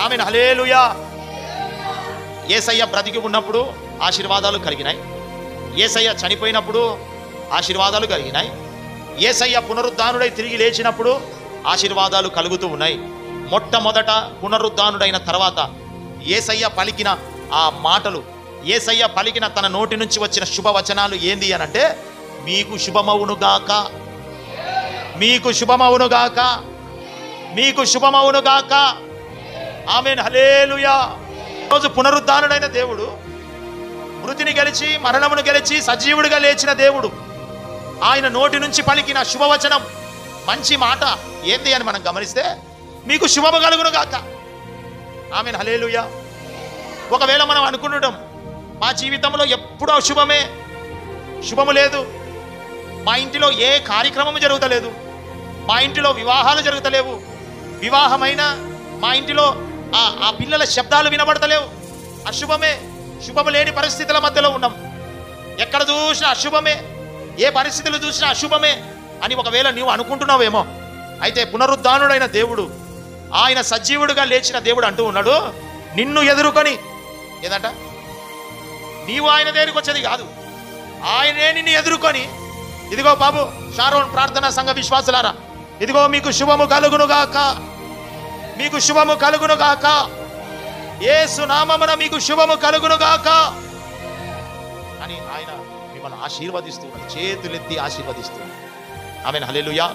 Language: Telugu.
ఆమేన్, హల్లెలూయా. యేసయ్య బ్రతికి ఉన్నప్పుడు ఆశీర్వాదాలు కలిగినాయి. యేసయ్య చనిపోయినప్పుడు ఆశీర్వాదాలు కలిగినాయి. యేసయ్య పునరుద్ధానుడై తిరిగి లేచినప్పుడు ఆశీర్వాదాలు కలుగుతూ ఉన్నాయి. మొట్టమొదట పునరుద్ధానుడైన తర్వాత యేసయ్య పలికిన ఆ మాటలు, యేసయ్య పలికిన తన నోటి నుంచి వచ్చిన శుభవచనాలు ఏంది అనంటే, మీకు శుభమవునుగాక, మీకు శుభమవునుగాక, మీకు శుభమవునుగాక. ఆమేన్, హల్లెలూయా. రోజు పునరుద్ధానుడైన దేవుడు, మృతిని గెలిచి మరణమును గెలిచి సజీవుడిగా లేచిన దేవుడు, ఆయన నోటి నుంచి పలికిన శుభవచనం, మంచి మాట ఏంది అని మనం గమనిస్తే, మీకు శుభము కలుగును గాక. ఆమేన్, హల్లెలూయా. ఒకవేళ మనం అనుకుంటాం మా జీవితంలో ఎప్పుడూ అశుభమే, శుభము లేదు, మా ఇంటిలో ఏ కార్యక్రమము జరుగుతలేదు, మా ఇంటిలో వివాహాలు జరుగుతలేవు, వివాహమైన మా ఇంటిలో ఆ పిల్లల శబ్దాలు వినబడతలేవు, అశుభమే, శుభము లేని పరిస్థితుల మధ్యలో ఉన్నాం, ఎక్కడ చూసినా అశుభమే, ఏ పరిస్థితులు చూసినా అశుభమే అని ఒకవేళ నీవు అనుకుంటున్నావేమో. అయితే పునరుద్ధానుడైన దేవుడు, ఆయన సజీవుడిగా లేచిన దేవుడు అంటూ ఉన్నాడు, నిన్ను ఎదుర్కొని, ఏదంట, నీవు ఆయన దగ్గరికి వచ్చేది కాదు, ఆయనే నిన్ను ఎదుర్కొని, ఇదిగో బాబు షారోన్ ప్రార్థనా సంఘ విశ్వాసులారా, ఇదిగో మీకు శుభము కలుగునుగాక, మీకు శుభము కలుగునుగాక, యేసు నామమున మీకు శుభము కలుగునుగాక అని ఆయన మిమ్మల్ని ఆశీర్వదిస్తున్నాడు, చేతులెత్తి ఆశీర్వదిస్తున్నాడు. ఆమేన్, హల్లెలూయా.